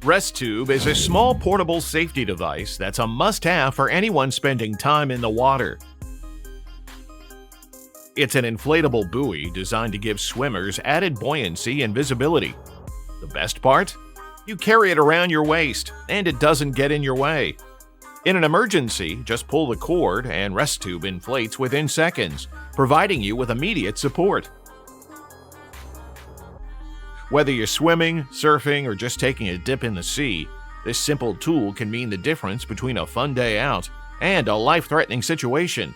Restube is a small portable safety device that's a must-have for anyone spending time in the water. It's an inflatable buoy designed to give swimmers added buoyancy and visibility. The best part? You carry it around your waist, and it doesn't get in your way. In an emergency, just pull the cord and Restube inflates within seconds, providing you with immediate support. Whether you're swimming, surfing, or just taking a dip in the sea, this simple tool can mean the difference between a fun day out and a life-threatening situation.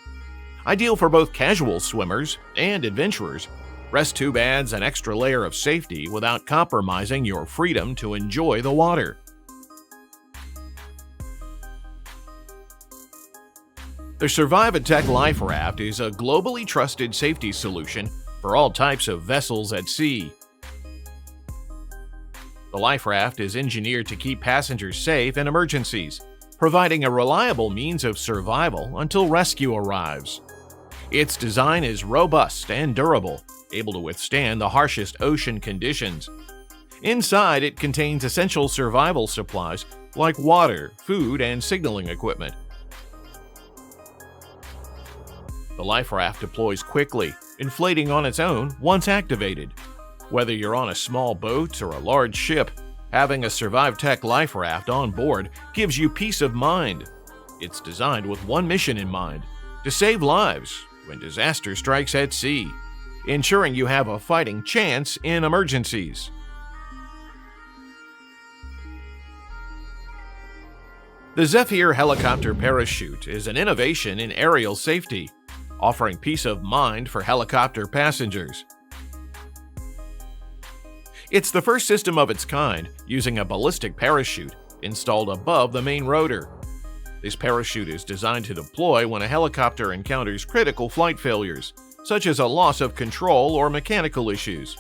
Ideal for both casual swimmers and adventurers, Restube adds an extra layer of safety without compromising your freedom to enjoy the water. The Survitec Liferaft is a globally trusted safety solution for all types of vessels at sea. The Liferaft is engineered to keep passengers safe in emergencies, providing a reliable means of survival until rescue arrives. Its design is robust and durable, able to withstand the harshest ocean conditions. Inside, it contains essential survival supplies like water, food, and signaling equipment. The Liferaft deploys quickly, inflating on its own once activated. Whether you're on a small boat or a large ship, having a Survitec Liferaft on board gives you peace of mind. It's designed with one mission in mind: to save lives when disaster strikes at sea, ensuring you have a fighting chance in emergencies. The Zefhir helicopter parachute is an innovation in aerial safety, offering peace of mind for helicopter passengers. It's the first system of its kind using a ballistic parachute installed above the main rotor. This parachute is designed to deploy when a helicopter encounters critical flight failures, such as a loss of control or mechanical issues.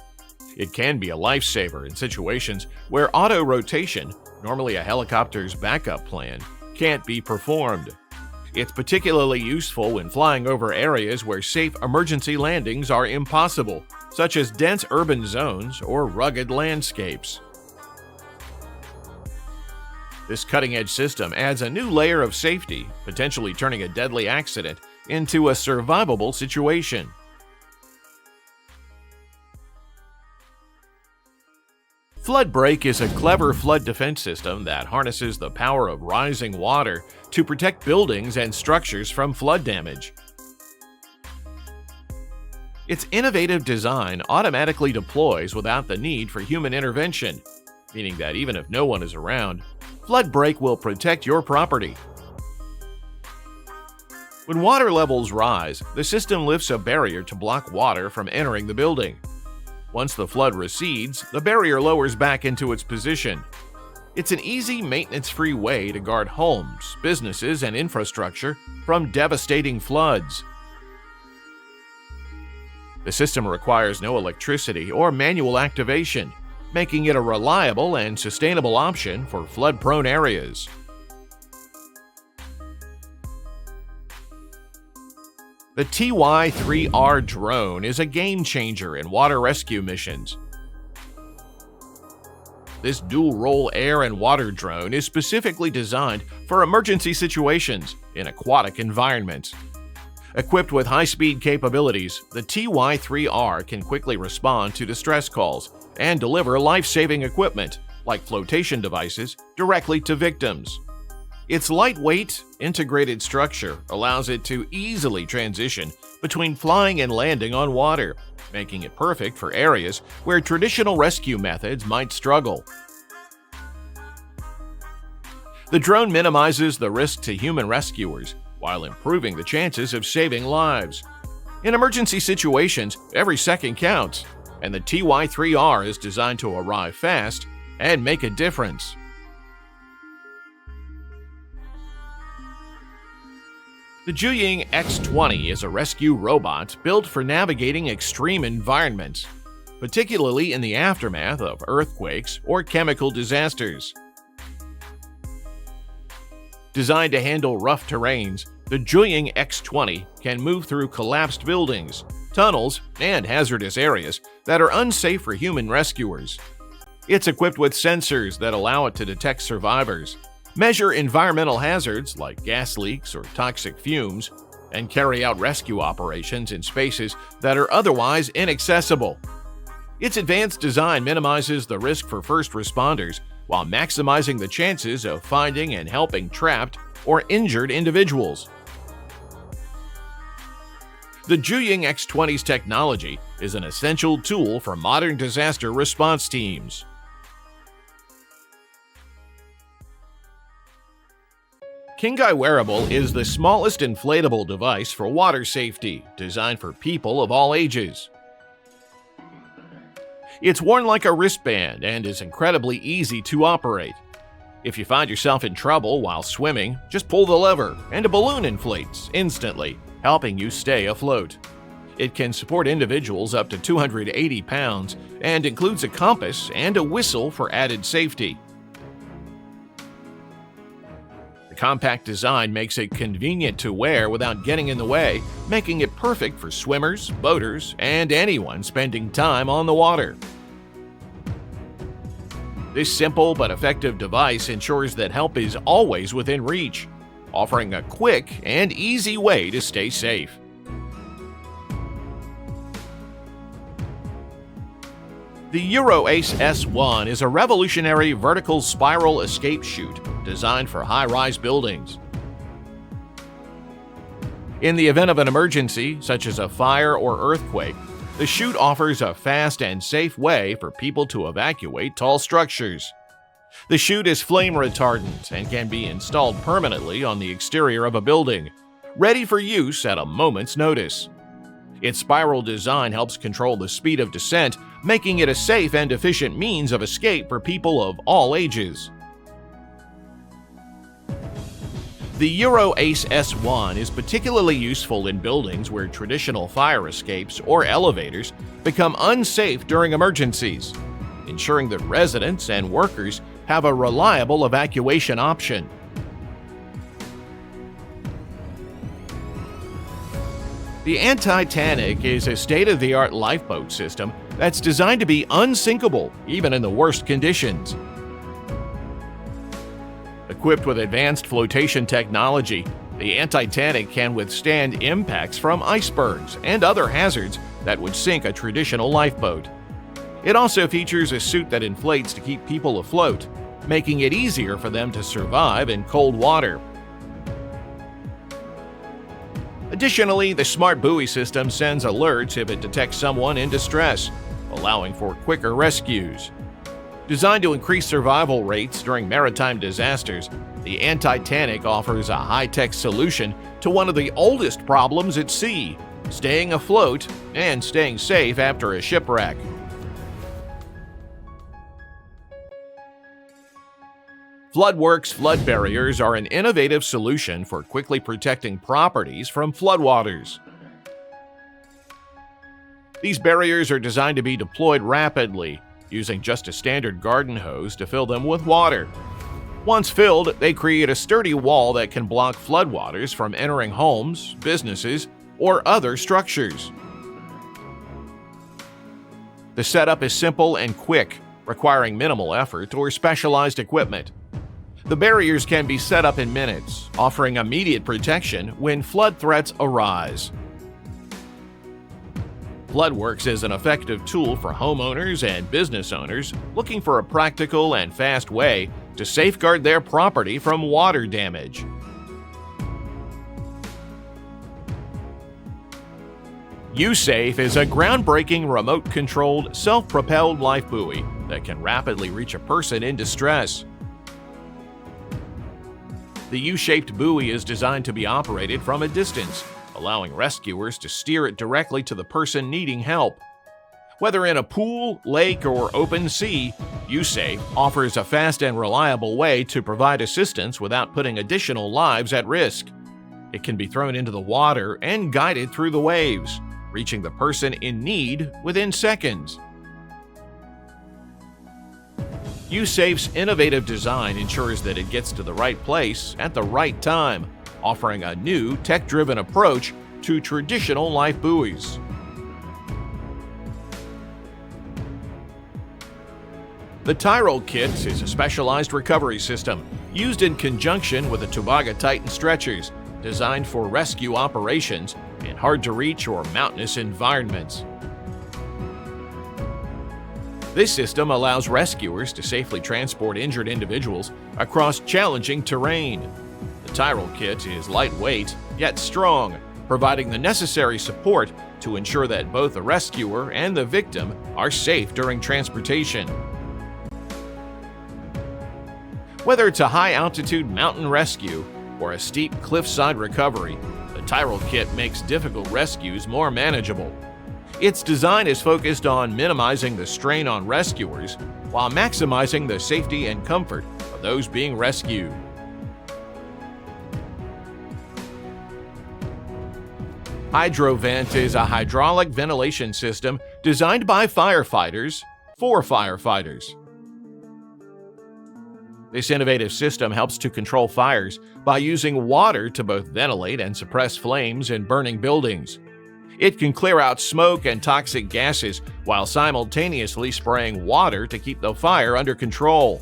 It can be a lifesaver in situations where auto-rotation, normally a helicopter's backup plan, can't be performed. It's particularly useful when flying over areas where safe emergency landings are impossible, such as dense urban zones or rugged landscapes. This cutting-edge system adds a new layer of safety, potentially turning a deadly accident into a survivable situation. Floodbreak is a clever flood defense system that harnesses the power of rising water to protect buildings and structures from flood damage. Its innovative design automatically deploys without the need for human intervention, meaning that even if no one is around, Floodbreak will protect your property. When water levels rise, the system lifts a barrier to block water from entering the building. Once the flood recedes, the barrier lowers back into its position. It's an easy, maintenance-free way to guard homes, businesses, and infrastructure from devastating floods. The system requires no electricity or manual activation, making it a reliable and sustainable option for flood-prone areas. The TY-3R drone is a game-changer in water rescue missions. This dual-role air and water drone is specifically designed for emergency situations in aquatic environments. Equipped with high-speed capabilities, the TY-3R can quickly respond to distress calls and deliver life-saving equipment, like flotation devices, directly to victims. Its lightweight, integrated structure allows it to easily transition between flying and landing on water, making it perfect for areas where traditional rescue methods might struggle. The drone minimizes the risk to human rescuers while improving the chances of saving lives. In emergency situations, every second counts, and the TY-3R is designed to arrive fast and make a difference. The Jueying X20 is a rescue robot built for navigating extreme environments, particularly in the aftermath of earthquakes or chemical disasters. Designed to handle rough terrains, the Jueying X20 can move through collapsed buildings, tunnels, and hazardous areas that are unsafe for human rescuers. It's equipped with sensors that allow it to detect survivors, measure environmental hazards like gas leaks or toxic fumes, and carry out rescue operations in spaces that are otherwise inaccessible. Its advanced design minimizes the risk for first responders while maximizing the chances of finding and helping trapped or injured individuals. The Jueying X20's technology is an essential tool for modern disaster response teams. Kingii Wearable is the smallest inflatable device for water safety, designed for people of all ages. It's worn like a wristband and is incredibly easy to operate. If you find yourself in trouble while swimming, just pull the lever and a balloon inflates instantly, helping you stay afloat. It can support individuals up to 280 pounds and includes a compass and a whistle for added safety. The compact design makes it convenient to wear without getting in the way, making it perfect for swimmers, boaters, and anyone spending time on the water. This simple but effective device ensures that help is always within reach, offering a quick and easy way to stay safe. The Euroace S-1 is a revolutionary vertical spiral escape chute designed for high-rise buildings. In the event of an emergency, such as a fire or earthquake, the chute offers a fast and safe way for people to evacuate tall structures. The chute is flame retardant and can be installed permanently on the exterior of a building, ready for use at a moment's notice. Its spiral design helps control the speed of descent, making it a safe and efficient means of escape for people of all ages. The Euroace S-1 is particularly useful in buildings where traditional fire escapes or elevators become unsafe during emergencies, ensuring that residents and workers have a reliable evacuation option. The Anti-Tanic is a state-of-the-art lifeboat system that's designed to be unsinkable even in the worst conditions. Equipped with advanced flotation technology, the Anti-Tanic can withstand impacts from icebergs and other hazards that would sink a traditional lifeboat. It also features a suit that inflates to keep people afloat, making it easier for them to survive in cold water. Additionally, the smart buoy system sends alerts if it detects someone in distress, allowing for quicker rescues. Designed to increase survival rates during maritime disasters, the Anti-Tanic offers a high-tech solution to one of the oldest problems at sea: staying afloat and staying safe after a shipwreck. Floodworx flood barriers are an innovative solution for quickly protecting properties from floodwaters. These barriers are designed to be deployed rapidly, using just a standard garden hose to fill them with water. Once filled, they create a sturdy wall that can block floodwaters from entering homes, businesses, or other structures. The setup is simple and quick, requiring minimal effort or specialized equipment. The barriers can be set up in minutes, offering immediate protection when flood threats arise. Floodworx is an effective tool for homeowners and business owners looking for a practical and fast way to safeguard their property from water damage. USafe is a groundbreaking remote-controlled, self-propelled life buoy that can rapidly reach a person in distress. The U-shaped buoy is designed to be operated from a distance, allowing rescuers to steer it directly to the person needing help. Whether in a pool, lake, or open sea, USafe offers a fast and reliable way to provide assistance without putting additional lives at risk. It can be thrown into the water and guided through the waves, reaching the person in need within seconds. USafe's innovative design ensures that it gets to the right place at the right time, offering a new tech-driven approach to traditional life buoys. The Tirol Kit is a specialized recovery system used in conjunction with the Tobaga Titan stretchers, designed for rescue operations in hard-to-reach or mountainous environments. This system allows rescuers to safely transport injured individuals across challenging terrain. The Tirol Kit is lightweight, yet strong, providing the necessary support to ensure that both the rescuer and the victim are safe during transportation. Whether it's a high-altitude mountain rescue or a steep cliffside recovery, the Tirol Kit makes difficult rescues more manageable. Its design is focused on minimizing the strain on rescuers while maximizing the safety and comfort of those being rescued. Hydrovent is a hydraulic ventilation system designed by firefighters for firefighters. This innovative system helps to control fires by using water to both ventilate and suppress flames in burning buildings. It can clear out smoke and toxic gases while simultaneously spraying water to keep the fire under control.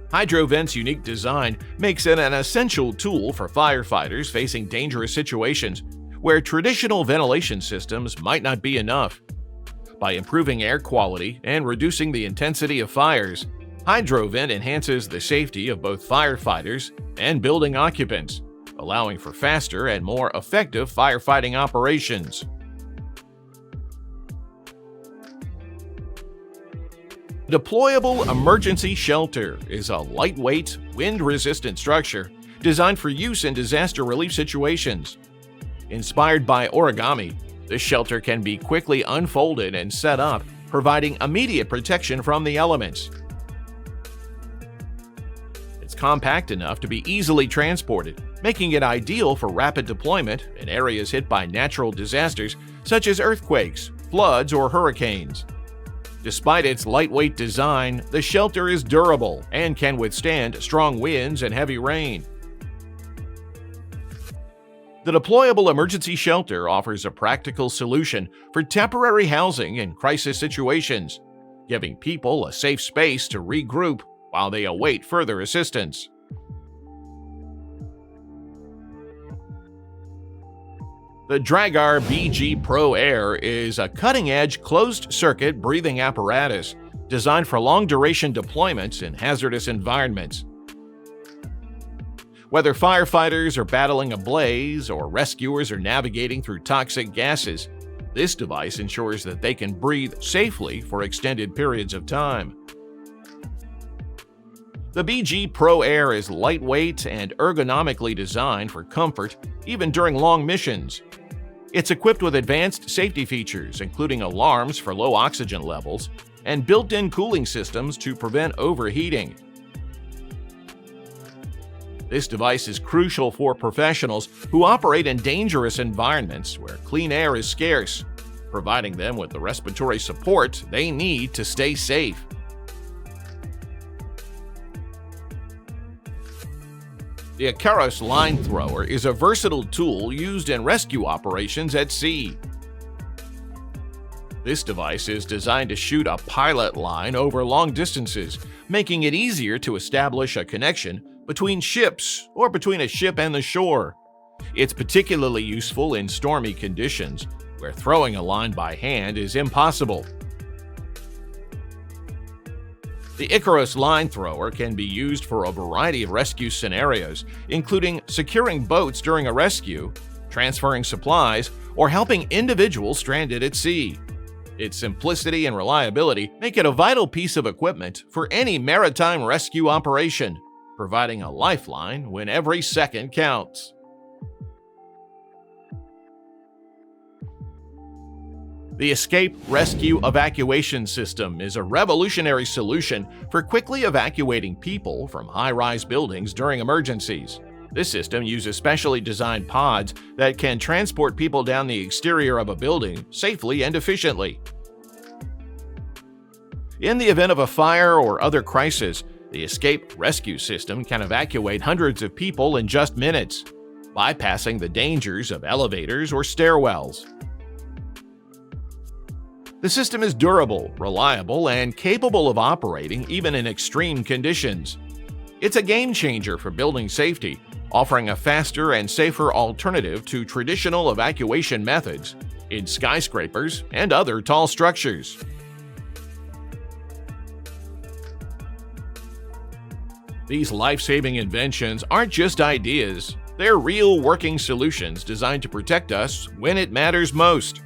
Hydrovent's unique design makes it an essential tool for firefighters facing dangerous situations where traditional ventilation systems might not be enough. By improving air quality and reducing the intensity of fires, Hydrovent enhances the safety of both firefighters and building occupants, allowing for faster and more effective firefighting operations. Deployable Emergency Shelter is a lightweight, wind-resistant structure designed for use in disaster relief situations. Inspired by origami, this shelter can be quickly unfolded and set up, providing immediate protection from the elements. It's compact enough to be easily transported, making it ideal for rapid deployment in areas hit by natural disasters such as earthquakes, floods, or hurricanes. Despite its lightweight design, the shelter is durable and can withstand strong winds and heavy rain. The Deployable Emergency Shelter offers a practical solution for temporary housing in crisis situations, giving people a safe space to regroup while they await further assistance. The Dräger Bg ProAir is a cutting-edge closed-circuit breathing apparatus designed for long-duration deployments in hazardous environments. Whether firefighters are battling a blaze or rescuers are navigating through toxic gases, this device ensures that they can breathe safely for extended periods of time. The Bg ProAir is lightweight and ergonomically designed for comfort even during long missions. It's equipped with advanced safety features, including alarms for low oxygen levels and built-in cooling systems to prevent overheating. This device is crucial for professionals who operate in dangerous environments where clean air is scarce, providing them with the respiratory support they need to stay safe. The IKAROS line thrower is a versatile tool used in rescue operations at sea. This device is designed to shoot a pilot line over long distances, making it easier to establish a connection between ships or between a ship and the shore. It's particularly useful in stormy conditions, where throwing a line by hand is impossible. The IKAROS line thrower can be used for a variety of rescue scenarios, including securing boats during a rescue, transferring supplies, or helping individuals stranded at sea. Its simplicity and reliability make it a vital piece of equipment for any maritime rescue operation, providing a lifeline when every second counts. The Escape Rescue Evacuation System is a revolutionary solution for quickly evacuating people from high-rise buildings during emergencies. This system uses specially designed pods that can transport people down the exterior of a building safely and efficiently. In the event of a fire or other crisis, the Escape Rescue System can evacuate hundreds of people in just minutes, bypassing the dangers of elevators or stairwells. The system is durable, reliable, and capable of operating even in extreme conditions. It's a game changer for building safety, offering a faster and safer alternative to traditional evacuation methods in skyscrapers and other tall structures. These life-saving inventions aren't just ideas, they're real working solutions designed to protect us when it matters most.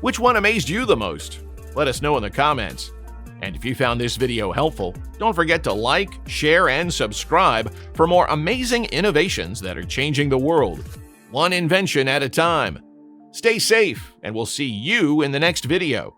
Which one amazed you the most? Let us know in the comments. And if you found this video helpful, don't forget to like, share, and subscribe for more amazing innovations that are changing the world, one invention at a time. Stay safe, and we'll see you in the next video.